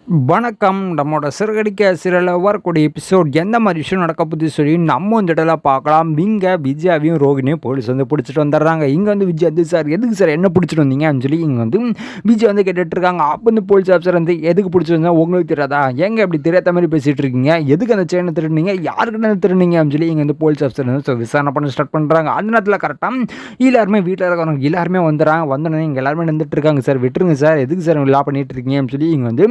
வணக்கம். நம்மளோட சிறகடிக்க சிறையில் வரக்கூடிய எபிசோட் எந்த மாதிரி விஷயம் நடக்க போகுது சொல்லி நம்ம இந்த இடத்துல பார்க்கலாம். இங்கே விஜயாவையும் ரோகிணியும் போலீஸ் வந்து பிடிச்சிட்டு வந்துடுறாங்க. இங்கே வந்து விஜய் வந்து சார் எதுக்கு சார் என்ன பிடிச்சிட்டு வந்தீங்க அப்படின்னு சொல்லி இங்கே வந்து விஜய் வந்து கேட்டுட்ருக்காங்க. அப்போ வந்து போலீஸ் ஆஃபீஸர் வந்து எதுக்கு பிடிச்சிட்டு வந்தா உங்களுக்கு தெரியாதா, எங்கே அப்படி தெரியாத மாதிரி பேசிகிட்டு இருக்கீங்க, எதுக்கு அந்த செயினை திருடுனீங்க, யாருக்கிட்ட திருடுனீங்க அப்படின்னு சொல்லி இங்கே வந்து போலீஸ் ஆஃபீஸர் வந்து விசாரணை பண்ண ஸ்டார்ட் பண்ணுறாங்க. அந்த நேரத்தில் கரெக்டாக எல்லாருமே வீட்டில் இருக்கிறவங்க எல்லாருமே வந்துடுறாங்க. வந்தோடனே இங்கே எல்லாருமே நின்றுட்டு இருக்காங்க. சார் விட்டுருங்க சார், எதுக்கு சார் லா பண்ணிட்டு இருக்கீங்க அப்படின்னு சொல்லி இங்கே வந்து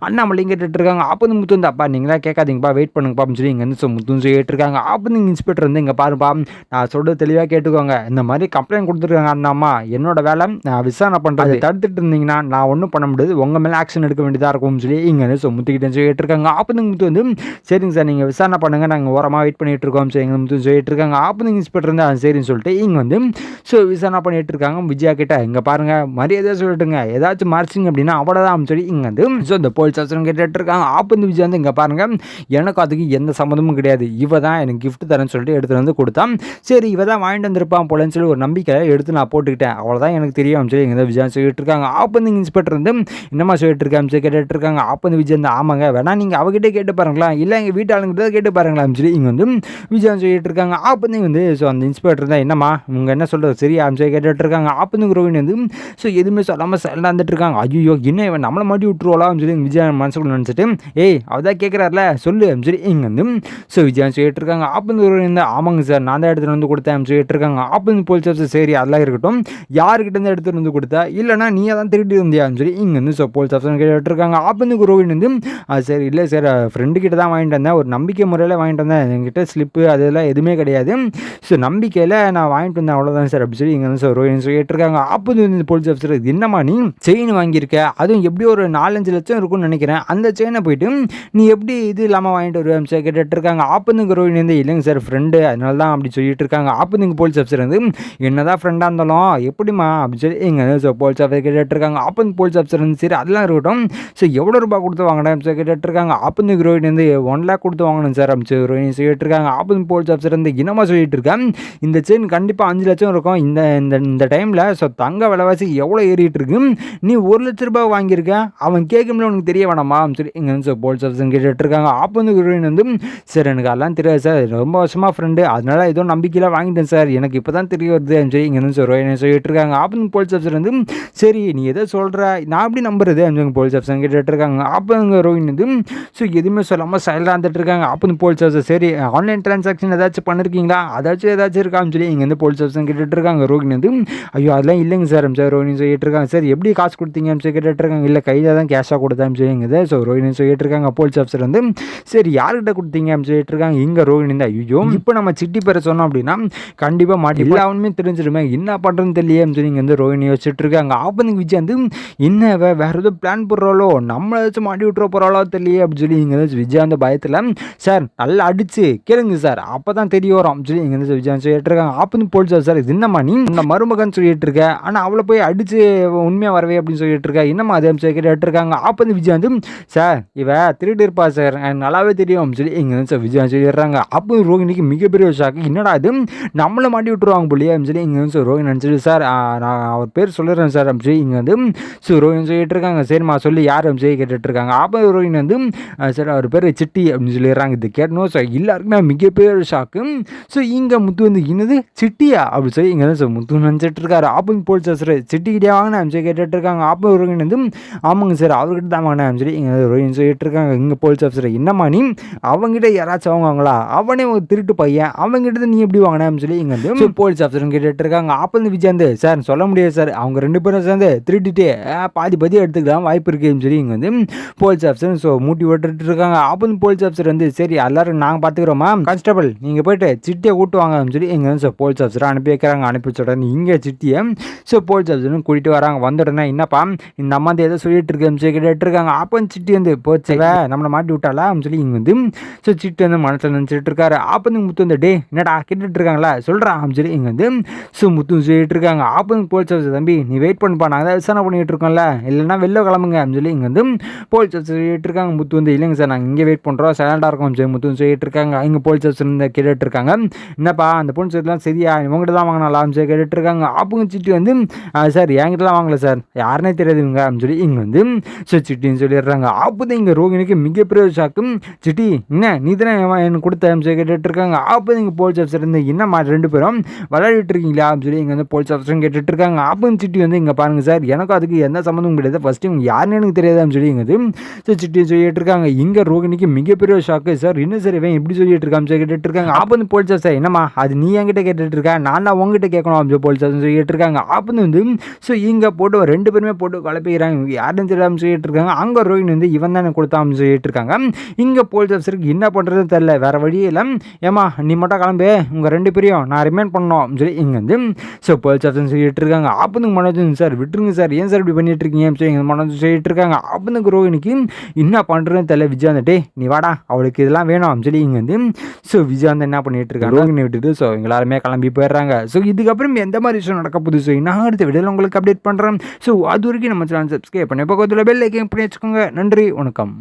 அண்ணாமலையும் கேட்டுட்டு இருக்காங்க. அப்போ வந்து முத்து வந்து அப்பா நீங்களா கேட்காதீங்கப்பா, வெயிட் பண்ணுங்கப்பா அப்படின்னு சொல்லி இங்கே வந்து முத்துன்னு சொல்லிட்டு இருக்காங்க. அப்போ வந்து இன்ஸ்பெக்டர் வந்து இங்கே பாருப்பா, நான் சொல்கிறது தெளிவாக கேட்டுக்கோங்க, இந்த மாதிரி கம்ப்ளைண்ட் கொடுத்துருக்காங்க அண்ணாம்மா, என்னோட வேலை நான் விசாரணை பண்ணுறது, தடுத்துட்டு இருந்தீங்கன்னா நான் ஒன்றும் பண்ண முடியாது, உங்கள் மேலே ஆக்ஷன் எடுக்க வேண்டியதாக இருக்கும்னு சொல்லி இங்கே வந்து முத்துக்கிட்டே சொல்லிட்டு இருக்காங்க. அப்போ வந்து முத்து வந்து சரிங்க சார் நீங்கள் விசாரணை பண்ணுங்கள், நாங்கள் ஓரமாக வெயிட் பண்ணிட்டு இருக்கோம் சரி எங்கள் முத்து சொல்லிட்டு இருக்காங்க. அப்போ வந்து இன்ஸ்பெக்டர் வந்து சரின்னு சொல்லிட்டு இங்கே வந்து விசாரணை பண்ணிட்டு இருக்காங்க. விஜயா கிட்ட இங்கே பாருங்க மரியாதையாக சொல்லிட்டுங்க, ஏதாச்சும் மறைச்சிங்க அப்படின்னா அவ்வளோதான் சொல்லி இங்கே வந்து இந்த போலீஸ் ஆஃபீஸர் கேட்டுட்டு இருக்காங்க. அப்போ வந்து விஜய் வந்து இங்கே பாருங்க எனக்கு அதுக்கு எந்த சம்மந்தமும் கிடையாது, இவ தான் எனக்கு கிஃப்ட் தரேன்னு சொல்லிட்டு எடுத்துகிட்டு வந்து கொடுத்தான், சரி இவ தான் வாங்கிட்டு வந்திருப்பான் போலன்னு சொல்லி ஒரு நம்பிக்கை எடுத்து நான் போட்டுக்கிட்டேன், அவ்வளோதான் எனக்கு தெரியும் சொல்லி இங்கே விஜய் சொல்லிட்டு இருக்காங்க. அப்போ வந்து இன்ஸ்பெக்டர் வந்து என்னமா சொல்லிட்டு இருக்கான்னு சொல்லி கேட்டுட்டு இருக்காங்க. அப்போ வந்து விஜய் வந்து ஆமாங்க வேணா நீங்கள் அவகிட்டே கேட்டு பாருங்களா, இல்லை எங்கள் வீட்டு ஆளுங்கிட்ட கேட்டு பாருங்களான்னு சொல்லி இங்கே வந்து விஜய் சொல்லிட்டு இருக்காங்க. அப்போ வந்து அந்த இன்ஸ்பெக்டர் தான் என்னம்மா உங்கள் என்ன சொல்கிறது சரியா சொல்லி கேட்டுட்டு இருக்காங்க. அப்போ வந்து ரோஹிணி வந்து எதுவுமே சொல்லாமல் சைலண்டாக வந்துட்டு இருக்காங்க. ஐயோ என்ன இவன் நம்மளை மாட்டி விட்டுருவாளான்னு சொல்லி விஜய் மனசுக்குள்ள நினச்சிட்டு ஏய் அவதான் கேட்குறாருல சொல்லு சரி இங்கே வந்து விஜய் சொல்லிட்டு இருக்காங்க. அப்போ வந்து ஆமாங்க சார் நான் தான் எடுத்துகிட்டு வந்து கொடுத்தேன் சொல்லிட்டு இருக்காங்க. அப்போ வந்து போலீஸ் ஆஃபீஸர் சரி அதெல்லாம் இருக்கட்டும், யாருக்கிட்ட இருந்து எடுத்துகிட்டு வந்து கொடுத்தா, இல்லைனா நீயே தான் திருட்டு இருந்தியான்னு சொல்லி இங்கே வந்து போலீஸ் ஆஃபீஸர் கேட்டு இருக்காங்க. அப்போ வந்து ரோஹிணி வந்து சரி இல்லை சார் ஃப்ரெண்டு கிட்ட தான் வாங்கிட்டு வந்தேன், ஒரு நம்பிக்கை முறையில் வாங்கிட்டு வந்தேன், என்கிட்ட ஸ்லிப்பு அதெல்லாம் எதுவுமே கிடையாது, நம்பிக்கையில் நான் வாங்கிட்டு வந்தேன் அவ்வளோதான் சார் அப்படி சொல்லி இங்கே வந்து ரோஹிணி சொல்லிட்டு இருக்காங்க. அப்போ வந்து போலீஸ் ஆஃபீஸர் என்னம்மா நீ செயின் வாங்கியிருக்க, அதுவும் எப்படி ஒரு 4-5 லட்சம் இருக்கும்னு நினைக்கிறேன், அந்த செயினை போயிட்டு நீ எப்படி இது இல்லாமல் வாங்கிட்டு வருவேன் சார் கேட்டுட்டு இருக்காங்க. அப்போ வந்து ரோஹிணி வந்து இல்லைங்க சார் ஃப்ரெண்டு அதனால தான் அப்படி சொல்லிட்டு இருக்காங்க. அப்போ வந்து போலீஸ் ஆஃபீஸர் வந்து என்னதான் ஃப்ரெண்டாக இருந்தாலும் எப்படிமா அப்படின்னு சொல்லி இங்கே போலீஸ் ஆஃபீஸர் கேட்டுட்டு இருக்காங்க. அப்போ வந்து போலீஸ் ஆஃபீஸர் வந்து சரி அதெல்லாம் இருக்கட்டும், எவ்வளோ ரூபாய் கொடுத்து வாங்கினேன் சார் கேட்டுட்டு இருக்காங்க. அப்போ வந்து ரோஹிணி வந்து 1 லேக் கொடுத்து வாங்கணும் சார் அப்படின்னு ரோஹிணி சொல்லிட்டு இருக்காங்க. அப்போ வந்து போலீஸ் ஆஃபீஸர் வந்து என்னமா சொல்லிட்டு இருக்கேன், இந்த செயின் கண்டிப்பாக 5 லட்சம் இருக்கும், இந்த டைமில் தங்க விலைவாசி எவ்வளோ ஏறிட்டு இருக்கு, நீ 1 லட்ச ரூபாய் வாங்கியிருக்க, அவன் கேட்கும்போது உனக்கு தெரிய வேணாமா சொல்லி இங்கே போலீஸ் ஆஃபீஸர் கேட்டுட்டு இருக்காங்க. அப்போ வந்து ரோஹிணி வந்து சார் எனக்கு அதெல்லாம் தெரியாது சார், ரொம்ப வருஷமாக ஃப்ரெண்டு அதனால ஏதோ நம்பிக்கையில் வாங்கிட்டேன் சார், எனக்கு இப்போ தான் தெரிய வருது சொல்லி இங்கே வந்து ரோஹிணி சொல்லிட்டு இருக்காங்க. அப்போ வந்து போலீஸ் ஆஃபீஸர் வந்து சரி நீ எதோ சொல்கிற நான் எப்படி நம்புறது அப்படின்னு போலீஸ் ஆஃபீஸர் கேட்டுட்டு இருக்காங்க. அப்போ வந்து ரோஹிணி வந்து எதுவுமே சொல்லாமல் சைலண்டாக இருந்துட்டு இருக்காங்க. அப்போ வந்து போலீஸ் ஆஃபீஸர் சரி ஆன்லைன் டிரான்சாக்ஷன் ஏதாச்சும் பண்ணிருக்கீங்களா, ஏதாச்சும் இருக்கான்னு சொல்லி இங்கே வந்து போலீஸ் ஆஃபீஸர் கேட்டுட்டு இருக்காங்க. ரோஹிணி வந்து ஐயோ அதெல்லாம் இல்லைங்க சார் ரோஹிணி சொல்லிட்டு இருக்காங்க. சரி எப்படி காசு கொடுத்தீங்கன்னு சொல்லி கேட்டுட்டு இருக்காங்க. இல்லை கையில் தான் கேஷாக கொடுத்தான்னு சொல்லிங்க ரோஹிணி சொல்லிட்டு இருக்காங்க. போலீஸ் ஆஃபீஸர் வந்து சரி யார்கிட்ட கொடுத்தீங்க அப்படின்னு சொல்லிட்டு இருக்காங்க. இங்கே ரோஹிணி தான் ஐயோ இப்போ நம்ம சிட்டி பேரை சொன்னோம் அப்படின்னா கண்டிப்பாக மாட்டி எல்லாருமே தெரிஞ்சிருமே, என்ன பண்ணுறதுன்னு தெரியலையே சொல்லி இங்கே வந்து ரோஹிணி வச்சுட்டு இருக்காங்க. அப்போ வந்து விஜய் வந்து என்ன வேற ஏதோ பிளான் போடுறாளோ, நம்மளை வச்சு மாட்டி விட்டுற போகிறாளோ தெரியலையே அப்படின்னு சொல்லி இங்கே வந்து விஜய் அந்த பயத்தில் சார் நல்லா அடிச்சு கேளுங்க சார் அப்போ தான் தெரிய வரும் சொல்லி இங்கே வந்து விஜய் சொல்லிட்டு இருக்காங்க. அப்போ வந்து போலீஸ் சார் இது என்னம்மா நீ இந்த மருமகன் சொல்லிட்டு இருக்க, ஆனால் அவளை போய் அடிச்சு உண்மையாக வரவே அப்படின்னு சொல்லிட்டு இருக்கா, என்னம்மா அதே கேட்டு இருக்காங்க. அப்போ வந்து விஜய் வந்து சார் இவ திருட்டு இருப்பா சார் எனக்கு நல்லாவே தெரியும் சொல்லி இங்கே வந்து விஜய் சொல்லிடுறாங்க. அப்போ ரோஹிணிக்கு மிகப்பெரிய ஷாக்கு, என்னடா இது நம்மளை மாட்டி விட்டுருவாங்க போலியே அப்படின்னு சொல்லி இங்கே வந்து ரோஹிணி நினச்சிட்டு சார் நான் அவர் பேர் சொல்லிடுறேன் சார் அப்படின்னு சொல்லி இங்கே வந்து ரோஹிணி சொல்லிட்டு இருக்காங்க. சரிம்மா சொல்லி யார் அப்படின்னு சொல்லி கேட்டுட்டு இருக்காங்க. அப்போ ரோஹிணி வந்து சார் அவர் பேர் சிட்டி அப்படின்னு சொல்லிடுறாங்க. இது கேட்டணும் ஸோ எல்லாருக்குமே மிகப்பெரிய ஷாக்கு. இங்கே முத்து வந்து இன்னது சிட்டியா அப்படின்னு சொல்லி இங்கே வந்து முத்து நினச்சிட்டு இருக்காரு. அப்போ போலீஸ் சார் சிட்டிக்கிட்டே வாங்கினேன் அப்படின்னு சொல்லி கேட்டுட்டு இருக்காங்க. அப்போ ரோஹிணி வந்து ஆமாங்க சார் அவர்கிட்ட தான் வாங்கினேன் அப்படின்னு சொல்லி இங்கே ரோஹிணி சொல்லிட்டு இருக்காங்க. இங்கே போலீஸ் ஆஃபீஸர் என்னம்மா நீ அவங்ககிட்ட யாராச்சும் வாங்குவாங்களா, அவனே ஒரு திருட்டு பையன் அவங்ககிட்ட நீ எப்படி வாங்கினேன்னு சொல்லி இங்கே வந்து போலீஸ் ஆஃபீஸர் கேட்டுட்டு இருக்காங்க. அப்போ வந்து விஜய் வந்து சார் சொல்ல முடியாது சார், அவங்க 2 பேரும் சேர்ந்து திருட்டிட்டு பாதி எடுத்துக்கலாம் வாய்ப்பு இருக்குன்னு சொல்லி இங்கே வந்து போலீஸ் ஆஃபீஸர் மூட்டி விட்டுட்டு இருக்காங்க. அப்போ வந்து போலீஸ் ஆஃபீஸர் வந்து சரி எல்லாரும் நாங்கள் பார்த்துக்கிறோமா, கான்ஸ்டபிள் நீங்கள் போயிட்டு சிட்டியை கூட்டுவாங்க அப்படின்னு சொல்லி இங்கே வந்து போலீஸ் ஆஃபீஸர் அனுப்பி வைக்கிறாங்க. அனுப்பி வச்ச உடனே இங்கே சிட்டியை போலீஸ் ஆஃபீஸர் கூட்டிகிட்டு வராங்க. வந்த உடனே என்னப்பா இந்த அம்மா வந்து எதோ சொல்லிட்டு இருக்கேன்னு சொல்லி கேட்டுட்டு இருக்காங்க. அப்போ சிட்டி வந்து போச்சுவ நம்மளை மாட்டி விட்டாளா அப்படின்னு சொல்லி இங்கே வந்து சிட்டி வந்து மனசில் நினச்சிட்டு இருக்காரு. அப்போ வந்து முத்து வந்து டே என்னடா கேட்டுட்டு இருக்காங்களா சொல்கிறா அப்படின்னு சொல்லி இங்கே வந்து முத்து சொல்லிட்டு இருக்காங்க. அப்போ வந்து போலீஸ் ஆஃபீஸர் தம்பி நீ வெயிட் பண்ணப்பா நாங்கள் தான் விசாரணை பண்ணிட்டு இருக்கோம்ல, இல்லைன்னா வெளில கிளம்புங்க அப்படின்னு சொல்லி இங்கே வந்து போலீஸ் ஆஃபீஸர் சொல்லிட்டு இருக்காங்க. முத்து வந்து இல்லைங்க சார் நாங்கள் இங்கே வெயிட் பண்ணுறோம் சைலண்டாக இருக்கோம் சொல்லி முத்து சொல்லிட்டு இருக்காங்க. இங்கே போலீஸ் ஆஃபீஸர் வந்து கேட்டுட்டு இருக்காங்க. என்னப்பா அந்த பொண்ணு சொல்லலாம் சரியா இவங்ககிட்ட தான் வாங்கினாலாம் சொல்லி கேட்டுட்டு இருக்காங்க. அப்போ சிட்டி வந்து சார் என்கிட்ட தான் வாங்கல சார் யாருனே தெரியாதுங்க அப்படின்னு சொல்லி இங்கே வந்து சிட்டின்னு சொல்லி சொல்லிடுறாங்க. அப்போ தான் இங்கே ரோகிணிக்கு மிகப்பெரிய ஷாக்கு. சிட்டி என்ன நீ தானே எனக்கு கொடுத்த கேட்டுட்டு இருக்காங்க. அப்போ இங்கே போலீஸ் ஆஃபீஸர் இருந்து என்னம்மா 2 பேரும் விளையாடிட்டு இருக்கீங்களா அப்படின்னு சொல்லி இங்கே வந்து போலீஸ் ஆஃபீஸரும் கேட்டுட்டு இருக்காங்க. அப்போ சிட்டி வந்து இங்கே பாருங்க சார் எனக்கும் அதுக்கு எந்த சம்மந்தமும் கிடையாது. ஃபர்ஸ்ட் இவங்க யாருன்னு எனக்கு தெரியாதான்னு சொல்லி இங்கே ஸோ சிட்டி சொல்லிட்டு இருக்காங்க. இங்கே ரோகிணிக்கு மிகப்பெரிய ஷாக்கு. சார் இன்னும் சார் இவன் இப்படி சொல்லிட்டு இருக்கான்னு சொல்லி கேட்டுட்டு இருக்காங்க. அப்போ வந்து போலீஸ் ஆஃபீஸர் என்னம்மா அது நீ என்கிட்ட கேட்டுட்டு இருக்கா நான் தான் உங்ககிட்ட கேட்கணும் அப்படின்னு போலீஸ் ஆஃபீஸர் சொல்லிட்டு இருக்காங்க. அப்போ வந்து ஸோ இங்கே போட்டு 2 பேருமே போட்டு குழப்பிக்கிறாங்க. யாருன்னு தெரியாமல் சொல்லிட்டு இருக்காங்க. அங்கே ரோகிணி வந்து இவன் தான் கொடுத்தான் சொல்லிட்டு இருக்காங்க. இங்கே போலீஸ் ஆஃபீஸருக்கு என்ன பண்ணுறதுன்னு தெரியல. வேறு வழியே இல்லை. ஏமா நீ மட்டும் கிளம்பு உங்கள் 2 பேரையும் நான் ரிமைண்ட் பண்ணணும் சொல்லி இங்கே வந்து ஸோ போலீஸ் ஆஃபீஸர் சொல்லிட்டு இருக்காங்க. அப்போ மனோஜ் சார் விட்டுருங்க சார் ஏன் சார் இப்படி பண்ணிட்டு இருக்கீங்க சொல்லி எங்கள் மனோஜ் சொல்லிட்டு இருக்காங்க. அப்போ ரோகிணிக்கு என்ன பண்ணுறதுன்னு தெரியல. விஜயாந்தே நீ வாடா அவளுக்கு இதெல்லாம் வேணும் சொல்லி இங்கே வந்து ஸோ விஜயாந்த் என்ன பண்ணிட்டு இருக்காங்க ரோகிணி விட்டுட்டு ஸோ எல்லாருமே கிளம்பி போயிடுறாங்க. ஸோ இதுக்கப்புறம் எந்த மாதிரி விஷயம் நடக்க போகுது ஸோ நான் அடுத்த வீடியோவில் உங்களுக்கு அப்டேட் பண்ணுறேன். ஸோ அது வரைக்கும் நம்ம சேனல் சப்ஸ்கிரைப் பண்ணி பக்கத்தில் பெல் ஐக்கன் பண்ணி வச்சுக்கோங்க. நன்றி வணக்கம்.